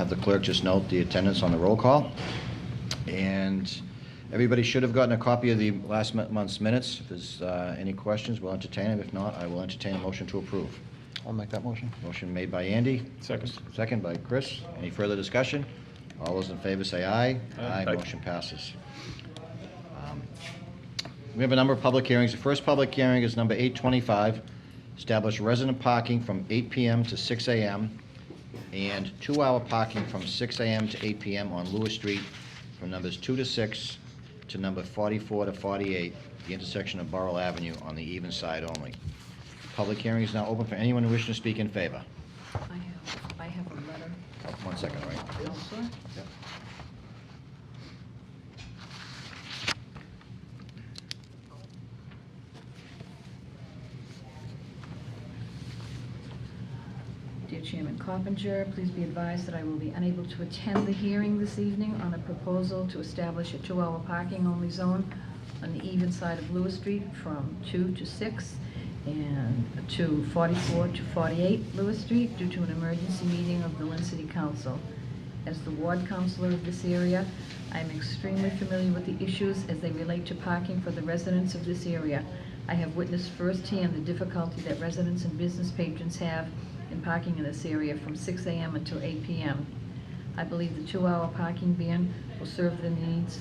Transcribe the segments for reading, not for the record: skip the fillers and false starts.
have the clerk just note the attendance on the roll call. And everybody should have gotten a copy of the last month's minutes. If there's any questions, we'll entertain them. If not, I will entertain a motion to approve. I'll make that motion. Motion made by Andy. Second. Second by Chris. Any further discussion? All those in favor say aye. Aye. Motion passes. We have a number of public hearings. The first public hearing is number 825, establish resident parking from 8 p.m. to 6 a.m. and 2-hour parking from 6 a.m. to 8 p.m. on Lewis Street from numbers 2 to 6 to number 44 to 48, the intersection of Borough Avenue on the even side only. Public hearing is now open for anyone wishing to speak in favor. I have a letter. Oh, 1 second, right? Counselor? Yep. Dear Chairman Coppinger, please be advised that I will be unable to attend the hearing this evening on a proposal to establish a 2-hour parking only zone on the even side of Lewis Street from 2 to 6 and to 44 to 48 Lewis Street due to an emergency meeting of the Lynn City Council. As the ward councilor of this area, I am extremely familiar with the issues as they relate to parking for the residents of this area. I have witnessed firsthand the difficulty that residents and business patrons have in parking in this area from 6 a.m. until 8 p.m. I believe the 2-hour parking ban will serve the needs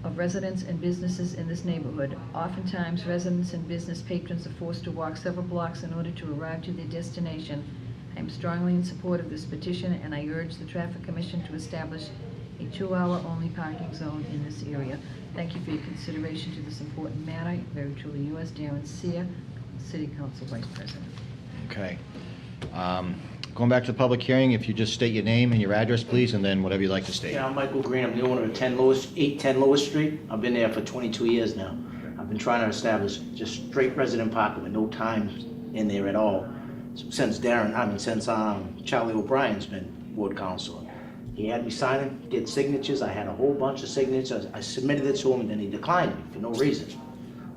of residents and businesses in this neighborhood. Oftentimes, residents and business patrons are forced to walk several blocks in order to arrive to their destination. I am strongly in support of this petition, and I urge the Traffic Commission to establish a 2-hour only parking zone in this area. Thank you for your consideration to this important matter. Very truly yours, Darren Sear, City Council Vice President. Okay. Going back to the public hearing, if you just state your name and your address, please, and then whatever you'd like to state. Yeah, I'm Michael Green. I'm the owner of 810 Lewis Street. I've been there for 22 years now. I've been trying to establish just straight resident parking with no time in there at all since Charlie O'Brien's been ward councilor. He had me signing, get signatures. I had a whole bunch of signatures. I submitted it to him, and then he declined me for no reason.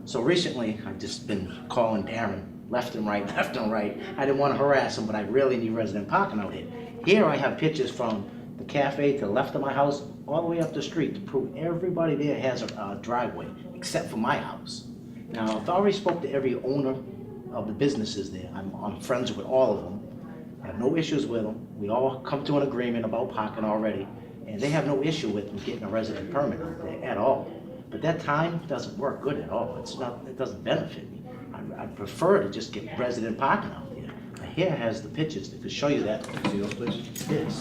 So recently, I've just been calling Darren left and right, left and right. I didn't want to harass him, but I really need resident parking out here. Here I have pictures from the cafe to the left of my house, all the way up the street to prove everybody there has a driveway, except for my house. Now, I've already spoke to every owner of the businesses there. I'm friends with all of them. I have no issues with them. We all come to an agreement about parking already, and they have no issue with me getting a resident permit out there at all. But that time doesn't work good at all. It doesn't benefit me. I prefer to just get resident parking out there. Here has the pictures that could show you that. See those, please? This,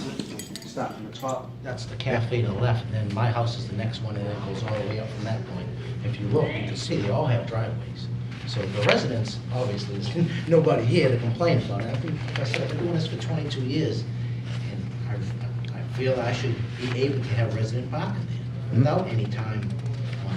start from the top, that's the cafe to the left, and then my house is the next one, and it goes all the way up from that point. If you look, you can see they all have driveways. So the residents, obviously, there's nobody here to complain about it. Like I said, I've been doing this for 22 years, and I feel I should be able to have resident parking there without any time on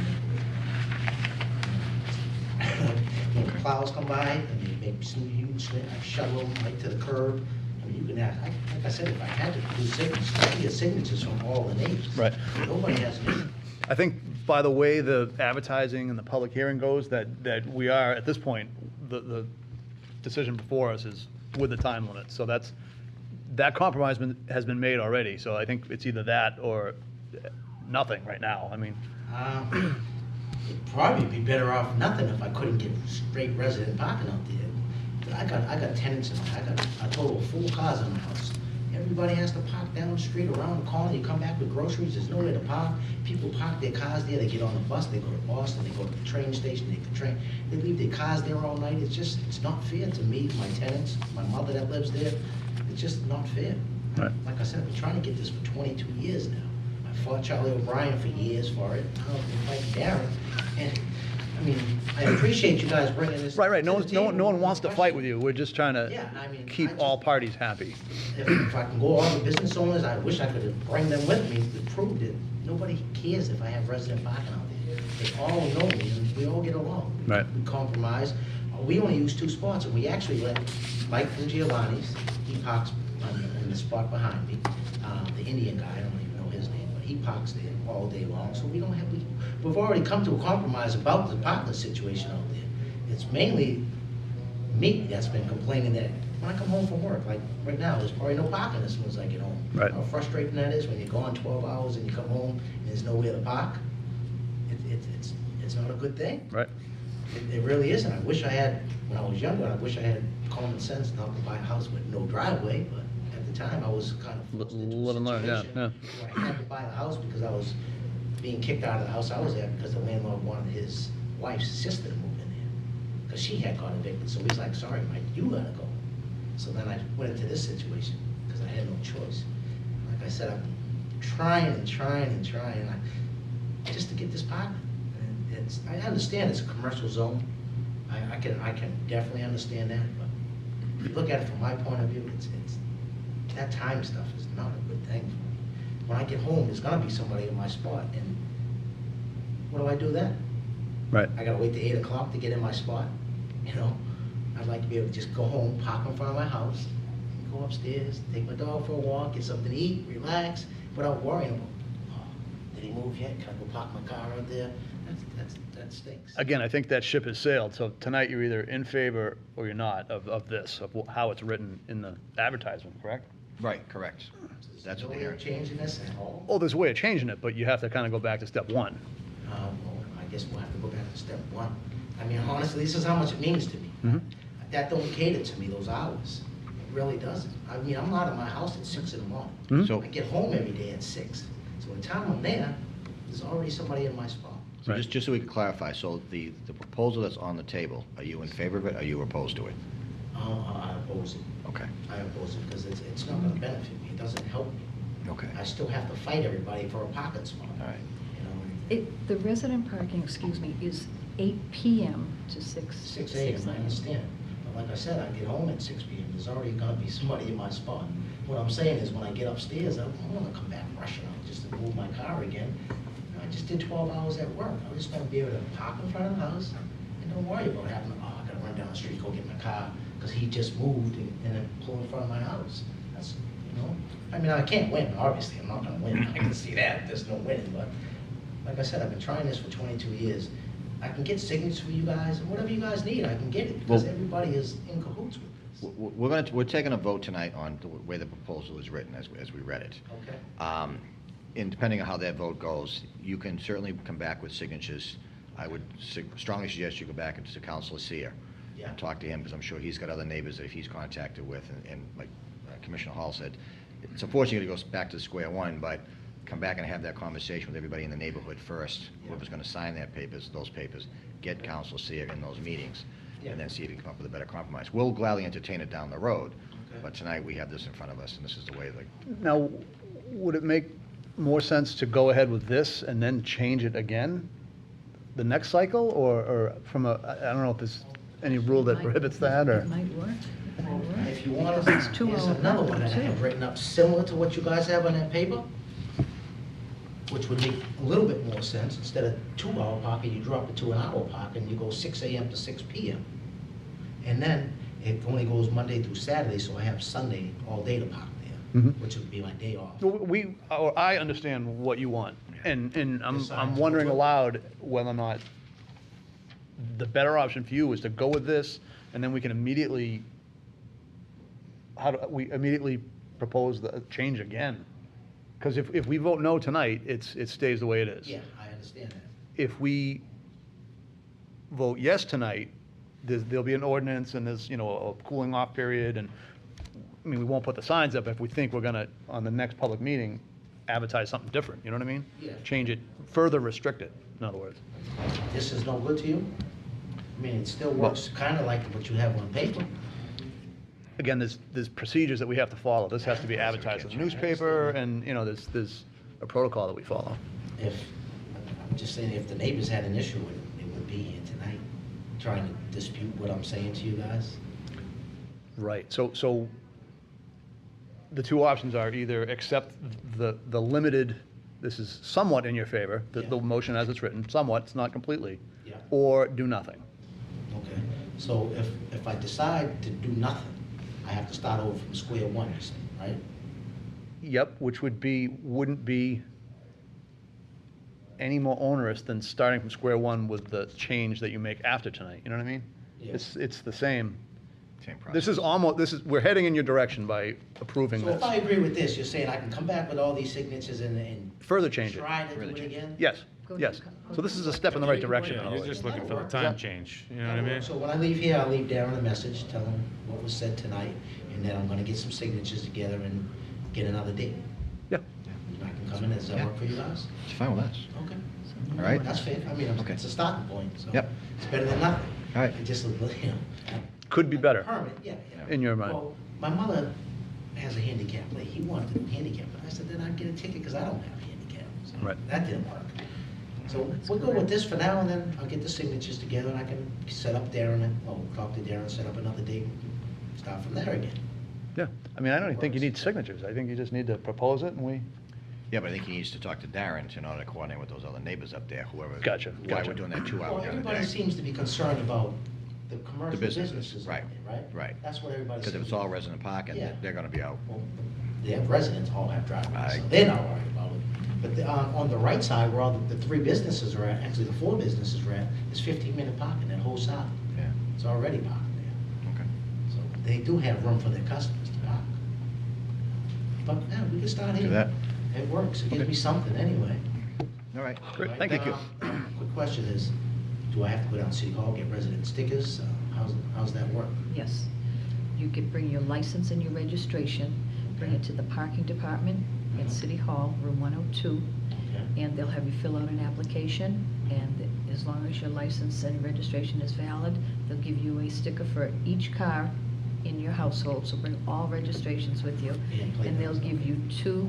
it. When the plows come by, and they make some huge, I shovel them right to the curb. I mean, you can ask, like I said, if I had to do signatures, I could get signatures from all the neighbors. Right. Nobody has an issue. I think by the way the advertising and the public hearing goes, that we are, at this point, the decision before us is with the time limit. So that compromise has been made already. So I think it's either that or nothing right now. I mean. It'd probably be better off nothing if I couldn't get straight resident parking out there. I got tenants in I got a total of 4 cars in my house. Everybody has to park down the street, around the corner. You come back with groceries, there's nowhere to park. People park their cars there, they get on the bus, they go to Boston, they go to the train station, they take the train. They leave their cars there all night. It's not fair to me, my tenants, my mother that lives there. It's just not fair. Right. Like I said, I've been trying to get this for 22 years now. I fought Charlie O'Brien for years for it. Now I'm fighting Darren. And I mean, I appreciate you guys bringing this. Right. to the table. No one wants to fight with you. We're just trying to Yeah, I mean, keep all parties happy. If I can go all the business owners, I wish I could bring them with me to prove that nobody cares if I have resident parking out there. They all know me and we all get along. Right. We compromise. We only use 2 spots, and we actually let Mike from Giovanni's, he parks in the spot behind me. The Indian guy, I don't even know his name, but he parks there all day long. So we don't have, we've already come to a compromise about the parking situation out there. It's mainly me that's been complaining that when I come home from work, like right now, there's probably no parking as soon as I get home. Right. How frustrating that is when you're gone 12 hours and you come home and there's nowhere to park. It's not a good thing. Right. It really isn't. I wish I had, when I was younger, I wish I had common sense not to buy a house with no driveway, but at the time, I was kind of forced into a Live and learn, yeah, situation where I had to buy the house because I was being kicked out of the house I was at because the landlord wanted his wife's sister to move in there, because she had got evicted, so he's like, sorry, Mike, you gotta go. So then I went into this situation, because I had no choice. Like I said, I've been trying and trying and trying, just to get this parking. I understand it's a commercial zone. I can definitely understand that, but if you look at it from my point of view, that time stuff is not a good thing for me. When I get home, there's gonna be somebody in my spot, and what do I do then? Right. I gotta wait till 8 o'clock to get in my spot, you know? I'd like to be able to just go home, park in front of my house, go upstairs, take my dog for a walk, get something to eat, relax, without worrying about, oh, did he move yet? Can I go park my car out there? That stinks. Again, I think that ship has sailed, so tonight you're either in favor or you're not of this, of how it's written in the advertisement, correct? Right, correct. That's what No they're way of changing this at all? Oh, there's a way of changing it, but you have to kind of go back to step one. Well, I guess we'll have to go back to step one. I mean, honestly, this is how much it means to me. Mhm. That don't cater to me, those hours. It really doesn't. I mean, I'm out of my house at 6 in the morning. Mhm. So, I get home every day at 6. So by the time I'm there, there's already somebody in my spot. so Right. just so we can clarify, so the proposal that's on the table, are you in favor of it, or are you opposed to it? I oppose it. Okay, I oppose it because it's not gonna benefit me. It doesn't help me. okay, I still have to fight everybody for a parking spot. all right. You know, The resident parking, is 8 PM to 6. 6 a.m., I understand. But like I said, I get home at 6 p.m., there's already gonna be somebody in my spot. What I'm saying is, when I get upstairs, I don't wanna come back rushing out just to move my car again. I just did 12 hours at work. I just wanna be able to park in front of the house and don't worry about having, I gotta run down the street, go get my car, because he just moved and then pull in front of my house. That's, you know, I mean, I can't win, obviously, I'm not gonna win, I can see that, there's no winning, but like I said, I've been trying this for 22 years. I can get signatures for you guys, and whatever you guys need, I can get it, because Well- everybody is in cahoots with this. We're taking a vote tonight on the way the proposal is written as we read it. Okay? And depending on how that vote goes, you can certainly come back with signatures. I would strongly suggest you go back to Councilor Seer Yeah. and talk to him, because I'm sure he's got other neighbors that if he's contacted with, and like Commissioner Hall said, it's unfortunate it goes back to square one, but come back and have that conversation with everybody in the neighborhood first, whoever's gonna sign those papers, get Councilor Seer in those meetings, Yeah. and then see if you can come up with a better compromise. We'll gladly entertain it down the road, Okay. but tonight we have this in front of us, and this is the way, like, Now, would it make more sense to go ahead with this and then change it again the next cycle, or from I don't know if there's any rule that prohibits that, or? It might work. It might work. If you want Because to, it's 2 here's hour another one that I parking, have too. written up, similar to what you guys have on that paper, which would make a little bit more sense. Instead of 2-hour parking, you drop it to an hour parking, you go 6 a.m. to 6 p.m. And then it only goes Monday through Saturday, so I have Sunday all day to park there, Mhm. which would be my day off. Or I understand what you want, and I'm Decide. wondering aloud whether or not the better option for you is to go with this, and then we can immediately, how do we immediately propose the change again? Because if we vote no tonight, it stays the way it is. Yeah, I understand that. If we vote yes tonight, there'll be an ordinance, and there's, a cooling off period, and, I mean, we won't put the signs up if we think we're gonna, on the next public meeting, advertise something different, you know what I mean? Yeah. Change it, further restrict it, in other words. This is no good to you? I mean, it still works kind of like what you have on paper. Again, there's procedures that we have to follow. This has to be advertised in the newspaper, and, there's a protocol that we follow. I'm just saying, if the neighbors had an issue with it, they would be here tonight, trying to dispute what I'm saying to you guys. Right, so the two options are either accept the limited, this is somewhat in your favor, the Yeah. motion as it's written, somewhat, it's not completely, Yeah. or do nothing. Okay, so if I decide to do nothing, I have to start over from square one, you say, right? Yep, which wouldn't be any more onerous than starting from square one with the change that you make after tonight, you know what I mean? Yeah. It's the same. Same process. We're heading in your direction by approving So this. if I agree with this, you're saying I can come back with all these signatures and Further change it. try to do Further it change it. again? Yes, Go yes. to- So this is a step in the right direction. Yeah, you're just looking for the That'll time work. change, you know what I mean? So when I leave here, I'll leave Darren a message, tell him what was said tonight, and then I'm gonna get some signatures together and get another date. Yeah. And I can come in, does that work for you guys? It's fine with us. Okay. All right. That's fair, I mean, Okay. it's a starting point, so. Yep. It's better than nothing. All right. It just, you know. Could be better. Permit, yeah. In your mind. Well, my mother has a handicap, like, he wanted a handicap, but I said, then I'd get a ticket, because I don't have a handicap. So Right. That didn't work. So we'll go with this for now, and then I'll get the signatures together, and I can set up Darren, talk to Darren, set up another date, start from there again. Yeah. I mean, I don't even think you need signatures. I think you just need to propose it and we, Yeah, but I think he needs to talk to Darren in order to coordinate with those other neighbors up there, whoever. Gotcha, Why gotcha. we're doing that 2 Well, hours during the everybody day. seems to be concerned about the commercial businesses, businesses, right, right? right. That's what everybody. Because if it's all resident parking, Yeah. they're gonna be out. Well, the residents all have driveways, so Right. they're not worried about it. But on the right side, where all the three businesses are at, actually the four businesses are at, is 15-minute parking, that whole side. Yeah, It's already parked there. okay. So they do have room for their customers to park. But, yeah, we can start here. Do that. It works, it gives Okay. me something anyway. All right. Great, Right, thank you. Quick question is, do I have to go down to City Hall, get resident stickers? How's that work? Yes. You could bring your license and your registration, bring it to the parking department at City Hall, room 102, Okay. and they'll have you fill out an application, and as long as your license and registration is valid, they'll give you a sticker for each car in your household, so bring all registrations with you. And plate And they'll numbers. give you 2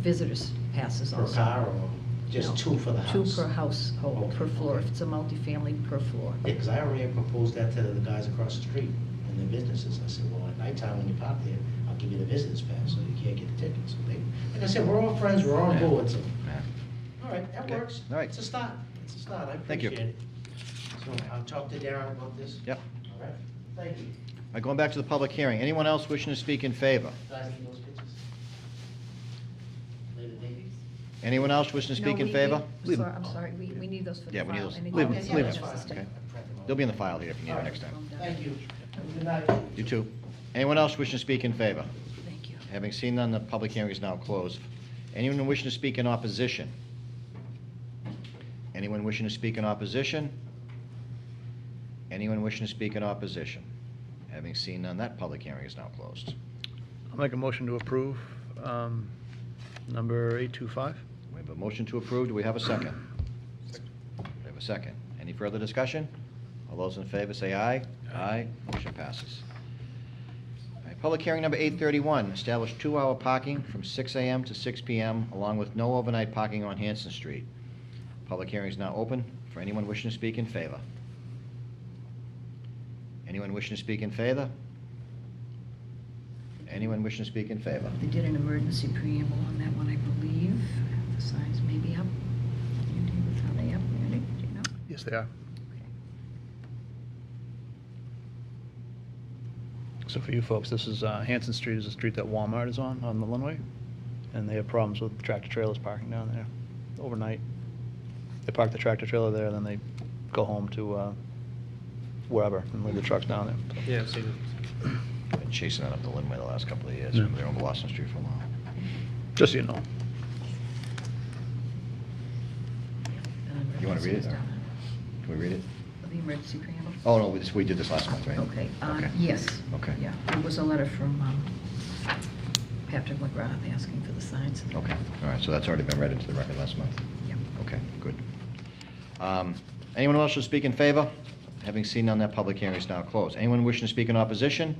visitors passes Per also. car or just No, 2 for the house? 2 per household, Okay, per floor. okay. If it's a multifamily, per floor. Yeah, because I already proposed that to the guys across the street in their businesses. I said, well, at nighttime when you park there, I'll give you the visitors pass, so you can't get the tickets. So they, like I said, we're all friends, we're all on Yeah. board, so, Yeah. all right, that Okay. works. All right. It's a start, it's a start, I Thank you. appreciate it. So I'll talk to Darren about this. Yep. All right, thank you. All right, going back to the public hearing. Anyone else wishing to speak in favor? Guys need those pictures? Later date? Anyone else wishing to No, speak in we- favor? Leave I'm sorry, we need those for the Yeah, file. we need those. Anything Leave 'em, else? leave 'em. That's fine. Just a stick. I can print them out. They'll be in the file here if you need All them right. next time. Thank you. Have a good night. You too. Anyone else wishing to speak in favor? Thank you. Having seen none, the public hearing is now closed. Anyone wishing to speak in opposition? Anyone wishing to speak in opposition? Anyone wishing to speak in opposition? Having seen none, that public hearing is now closed. I'll make a motion to approve number 825. We have a motion to approve. Do we have a second? We have a second. Any further discussion? All those in favor say aye. Aye. Motion passes. All right, public hearing number 831, establish 2-hour parking from 6 a.m. to 6 p.m. along with no overnight parking on Hanson Street. Public hearing is now open for anyone wishing to speak in favor. Anyone wishing to speak in favor? Anyone wishing to speak in favor? They did an emergency preamble on that one, I believe. The signs may be up. Andy, are they up, Andy? Do you know? Yes, they are. So for you folks, this is Hanson Street is a street that Walmart is on the Linway, and they have problems with tractor trailers parking down there overnight. They park the tractor trailer there, then they go home to wherever and leave the trucks down there. Yeah, see, Been chasing that up the Linway the last couple of years. Yeah. They're on Boston Street for a while. Just so you know. You want to read it? Emergency is or- down Can we read it? there. The emergency preamble? Oh, no, we did this last month, right? Okay, Okay. yes. Okay. Yeah, it was a letter from Patrick McGrath asking for the signs. Okay, all right, so that's already been read into the record last month? Yep. Okay, good. Anyone else to speak in favor? Having seen none, that public hearing is now closed. Anyone wishing to speak in opposition?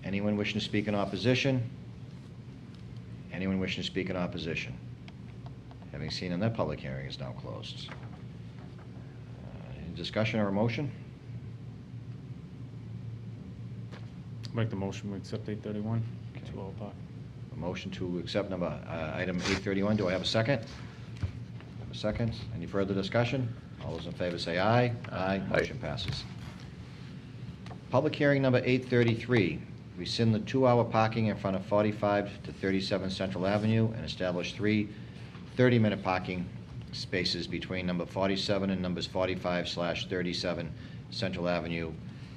Anyone wishing to speak in opposition? Anyone wishing to speak in opposition? Having seen none, that public hearing is now closed. Any discussion or a motion? make the motion, we accept 831, Okay. 2 hour park. A motion to accept item 831. Do I have a second? Have a second. Any further discussion? All those in favor say aye. Aye. Motion passes. Public hearing number 833, rescind the 2-hour parking in front of 45 to 37 Central Avenue and establish 3 30-minute parking spaces between number 47 and numbers 45/37 Central Avenue,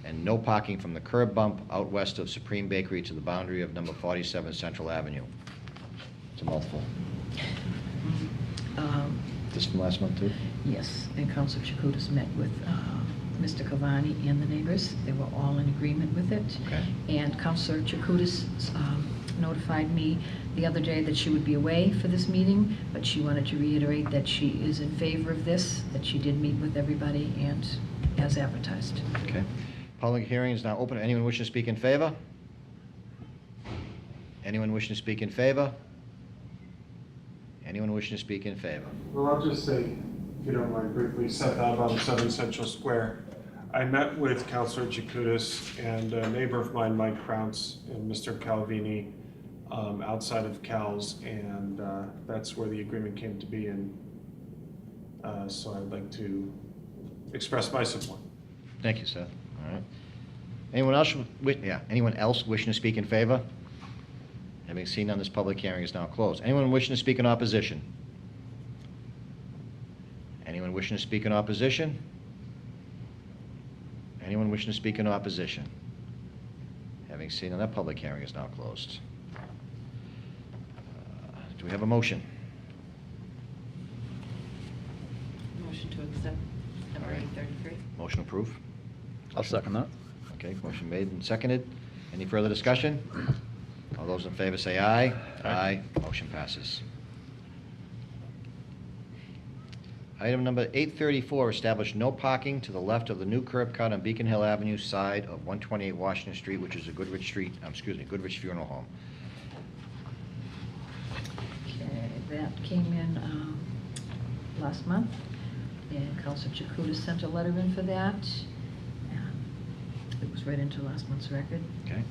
and no parking from the curb bump out west of Supreme Bakery to the boundary of number 47 Central Avenue. It's a mouthful. This from last month, too? Yes, and Council Chakutis met with Mr. Cavani and the neighbors. They were all in agreement with it. Okay. And Councilor Chakutis notified me the other day that she would be away for this meeting, but she wanted to reiterate that she is in favor of this, that she did meet with everybody and as advertised. Okay. Public hearing is now open. Anyone wishing to speak in favor? Anyone wishing to speak in favor? Anyone wishing to speak in favor? Well, I'll just say, if you don't mind briefly, Seth Alba on 7 Central Square. I met with Councilor Jakutis and a neighbor of mine, Mike Krauntz, and Mr. Calvini outside of Cal's, and that's where the agreement came to be, and so I'd like to express my support. Thank you, Seth. All right. Anyone else wishing to speak in favor? Having seen none, this public hearing is now closed. Anyone wishing to speak in opposition? Anyone wishing to speak in opposition? Anyone wishing to speak in opposition? Having seen none, that public hearing is now closed. Do we have a motion? Motion to accept number 833. Motion approved? I'll second that. Okay, motion made and seconded. Any further discussion? All those in favor say aye. Aye. Motion passes. Item number 834, establish no parking to the left of the new curb cut on Beacon Hill Avenue side of 128 Washington Street, which is a Goodrich Goodrich Funeral Home. Okay, that came in last month, and Council Chakutis sent a letter in for that. It was read into last month's record. Okay.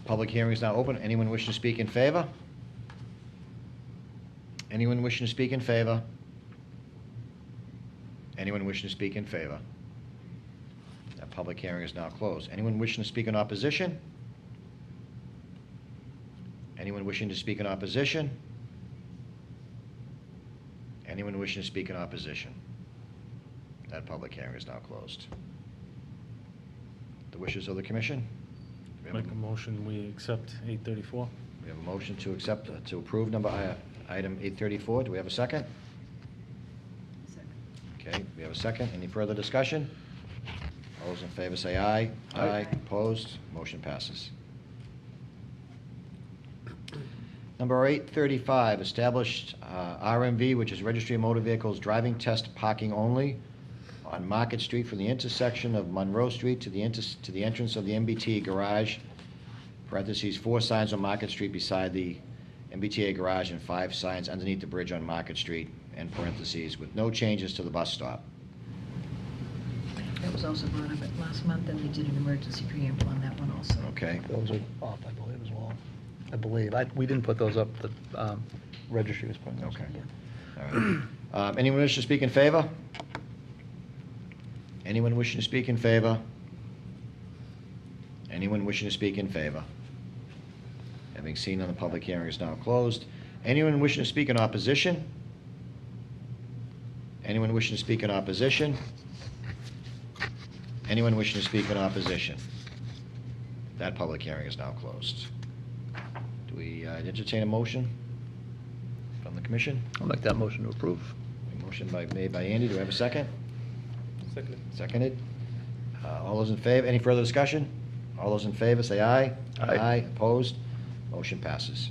Public hearing is now open. Anyone wishing to speak in favor? Anyone wishing to speak in favor? Anyone wishing to speak in favor? That public hearing is now closed. Anyone wishing to speak in opposition? Anyone wishing to speak in opposition? Anyone wishing to speak in opposition? That public hearing is now closed. The wishes of the commission? We have a- Make a motion, we accept 834. We have a motion to accept, to approve item 834. Do we have a second? Okay, we have a second. Any further discussion? All those in favor say aye. Aye. Opposed? Motion passes. Number 835, established RMV, which is Registry of Motor Vehicles, driving test parking only on Market Street from the intersection of Monroe Street to the entrance of the MBTA garage, parentheses, 4 signs on Market Street beside the MBTA garage and 5 signs underneath the bridge on Market Street, end parentheses, with no changes to the bus stop. That was also brought up at last month, and we did an emergency preamble on that one also. Okay? Those are off, I believe, as well. I believe. We didn't put those up, the registry was putting those Okay. up. All right. Anyone wishing to speak in favor? Anyone wishing to speak in favor? Anyone wishing to speak in favor? Having seen none, the public hearing is now closed. Anyone wishing to speak in opposition? Anyone wishing to speak in opposition? Anyone wishing to speak in opposition? That public hearing is now closed. Do we entertain a motion from the commission? I'll make that motion to approve. A motion made by Andy. Do we have a second? Seconded. All those in favor? Any further discussion? All those in favor say aye. Aye. Opposed? Motion passes.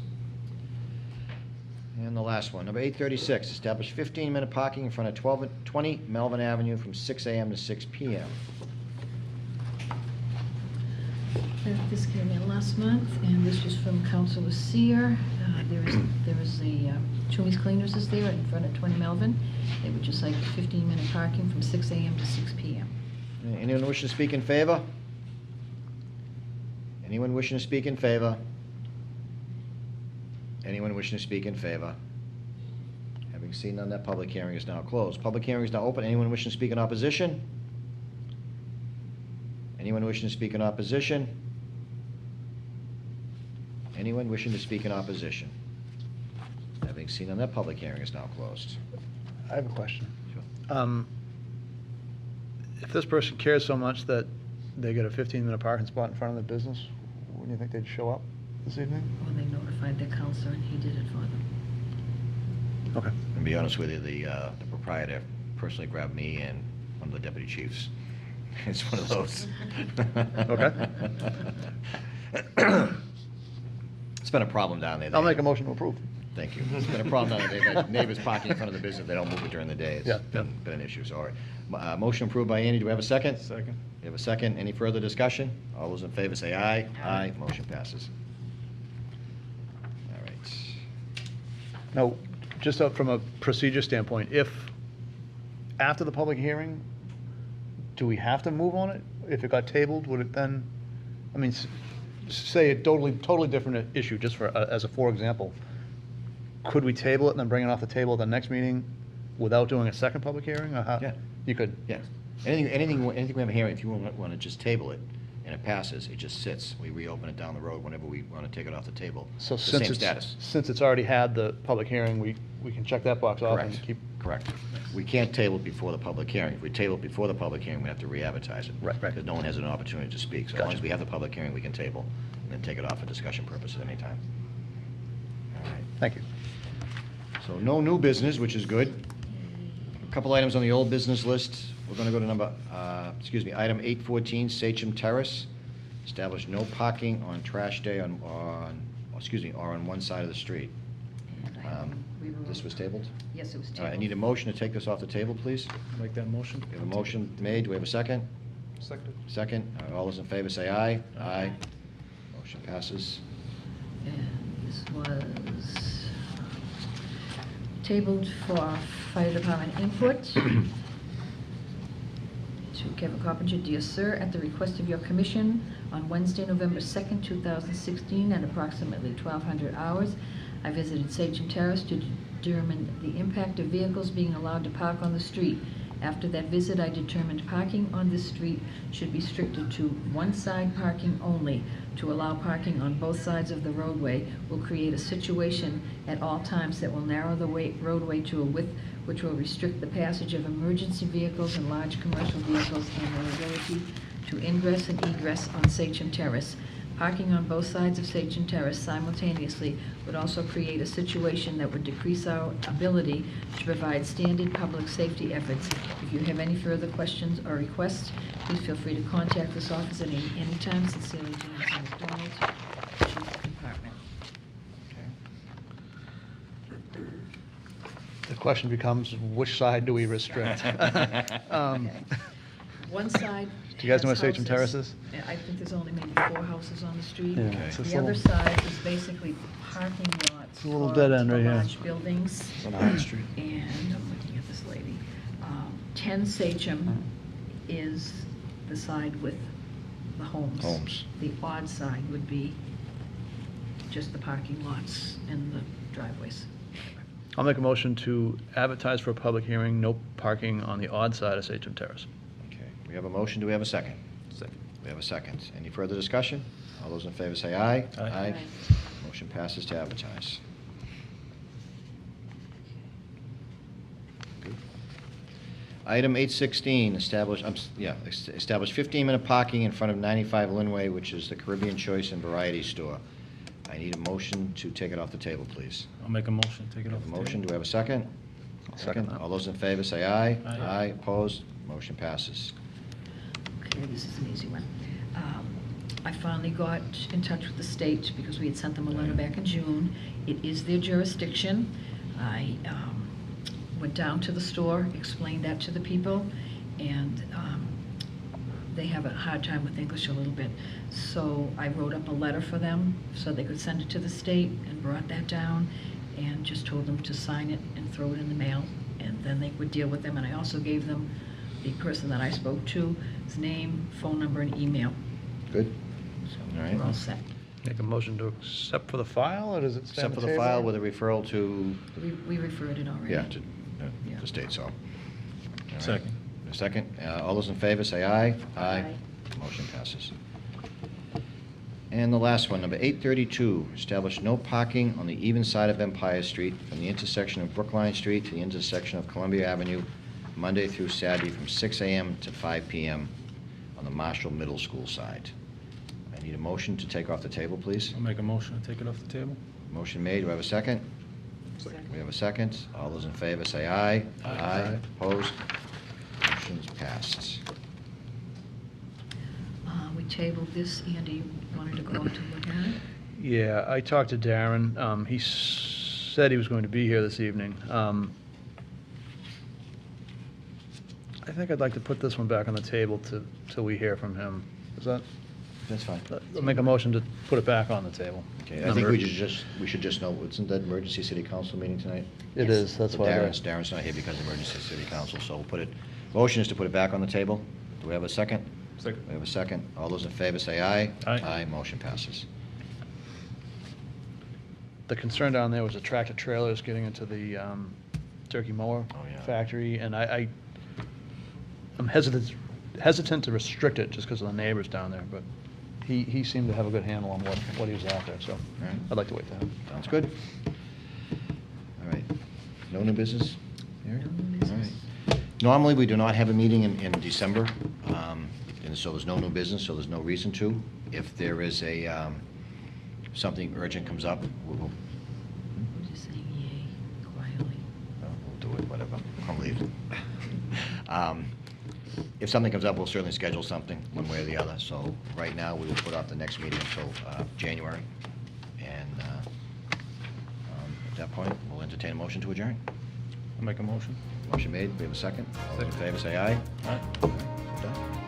And the last one, number 836, establish 15-minute parking in front of 20 Melvin Avenue from 6 a.m. to 6 p.m. This came in last month, and this was from Councilor Seer. There is a, Toomey's Cleaners is there in front of 20 Melvin. They would just like 15-minute parking from 6 a.m. to 6 p.m. Anyone wishing to speak in favor? Anyone wishing to speak in favor? Anyone wishing to speak in favor? Having seen none, that public hearing is now closed. Public hearing is now open. Anyone wishing to speak in opposition? Anyone wishing to speak in opposition? Anyone wishing to speak in opposition? Having seen none, that public hearing is now closed. I have a question. Sure. If this person cares so much that they get a 15-minute parking spot in front of their business, wouldn't you think they'd show up this evening? Well, they notified their counselor, and he did it for them. Okay. And to be honest with you, the proprietor personally grabbed me and one of the deputy chiefs. It's one of those. Okay. It's been a problem down there. I'll make a motion to approve. Thank you. It's been a problem down there. They've had neighbors parking in front of the business. They don't move it during the day. It's Yeah, yeah. been an issue, so, all right. Motion approved by Andy. Do we have a second? Second. We have a second. Any further discussion? All those in favor say aye. Aye. Motion passes. All right. Now, just from a procedure standpoint, if, after the public hearing, do we have to move on it? If it got tabled, would it then, I mean, say a totally different issue, just for, as a for example, could we table it and then bring it off the table at the next meeting without doing a second public hearing, or how? Yeah. You could? Yes. Anything we have a hearing, if you want to just table it and it passes, it just sits. We reopen it down the road whenever we want to take it off the table. So It's the since same it's, status. since it's already had the public hearing, we can check that box off and Correct. keep. Correct. We can't table it before the public hearing. If we table it before the public hearing, we have to re-advertise it. Right. Because no one has an opportunity to speak. So as long Gotcha. as we have the public hearing, we can table and then take it off for discussion purposes at any time. All right. Thank you. So no new business, which is good. A couple items on the old business list. We're going to go to item 814, Sachem Terrace. Establish no parking on trash day or on one side of the street. And we will- This was tabled? Yes, it was All tabled. right, I need a motion to take this off the table, please. Make that motion. We have a motion made. Do we have a second? Second. Second. All those in favor say aye. Aye. Motion passes. And this was tabled for fire department input. To Kevin Coppinger, dear sir, at the request of your commission, on Wednesday, November 2nd, 2016, at approximately 1200 hours, I visited Sachem Terrace to determine the impact of vehicles being allowed to park on the street. After that visit, I determined parking on this street should be restricted to one-side parking only. To allow parking on both sides of the roadway will create a situation at all times that will narrow the roadway to a width which will restrict the passage of emergency vehicles and large commercial vehicles and their ability to ingress and egress on Sachem Terrace. Parking on both sides of Sachem Terrace simultaneously would also create a situation that would decrease our ability to provide standard public safety efforts. If you have any further questions or requests, please feel free to contact this office at any time. Sincerely, James McDonald, Chief of Department. The question becomes, which side do we restrict? Okay. One side. Do you guys know has what Sachem houses. Terrace is? Yeah, I think there's only maybe 4 houses on the street. Yeah, Okay. it's this The other little- side is basically parking lots. It's a little for dead end the right here. large buildings. on High Street. And I'm looking at this lady. 10 Sachem is the side with the homes. Homes. The odd side would be just the parking lots and the driveways. I'll make a motion to advertise for a public hearing, no parking on the odd side of Sachem Terrace. Okay, we have a motion. Do we have a second? Second. We have a second. Any further discussion? All those in favor say aye. Aye. Motion passes to advertise. Good. Item 816, establish 15-minute parking in front of 95 Linway, which is the Caribbean Choice and Variety Store. I need a motion to take it off the table, please. I'll make a motion, take it We off have the a motion. table. Do we have a second? I'll second that. All those in favor say aye. Aye. Opposed? Motion passes. Okay, this is an easy one. I finally got in touch with the state because we had sent them a letter back in June. It is their jurisdiction. I went down to the store, explained that to the people, and they have a hard time with English a little bit. So I wrote up a letter for them so they could send it to the state and brought that down and just told them to sign it and throw it in the mail, and then they would deal with them. And I also gave them the person that I spoke to, his name, phone number, and email. Good? So All right. we're all set. Make a motion to accept for the file, or does it stay on Except the for the table? file with a referral to, We referred it already. the state, so. All right. Second. A second. All those in favor say aye. Aye. Motion passes. And the last one, number 832, establish no parking on the even side of Empire Street from the intersection of Brookline Street to the intersection of Columbia Avenue, Monday through Saturday from 6 a.m. to 5 p.m. on the Marshall Middle School side. I need a motion to take off the table, please. I'll make a motion to take it off the table. Motion made, do I have a second? We have a second. All those in favor say aye. Aye. Opposed? Motion's passed. We tabled this, Andy wanted to go out to look at it. Yeah, I talked to Darren. He said he was going to be here this evening. I think I'd like to put this one back on the table till we hear from him. Is that, That's fine. I'll make a motion to put it back on the table. Okay, I think we should just know, isn't that emergency city council meeting tonight? It Yes. is, that's So why. Darren's not here because of emergency city council, so we'll put it, motion is to put it back on the table. Do we have a second? Second. We have a second. All those in favor say aye. Aye. Aye, motion passes. The concern down there was the tractor trailers getting into the turkey mower Oh, yeah. factory, and I'm hesitant to restrict it just because of the neighbors down there, but he seemed to have a good handle on what he was after, so right. I'd like to wait for him. Sounds good. All right. No new business? Mary? No new business. All right. Normally, we do not have a meeting in December, and so there's no new business, so there's no reason to. If there is something urgent comes up, we'll I'm just saying yay quietly. do it, whatever. I'll leave. If something comes up, we'll certainly schedule something, one way or the other. So right now, we will put off the next meeting until January. And at that point, we'll entertain a motion to adjourn. I'll make a motion. Motion made, we have a second. All those in favor say aye. Aye. Done.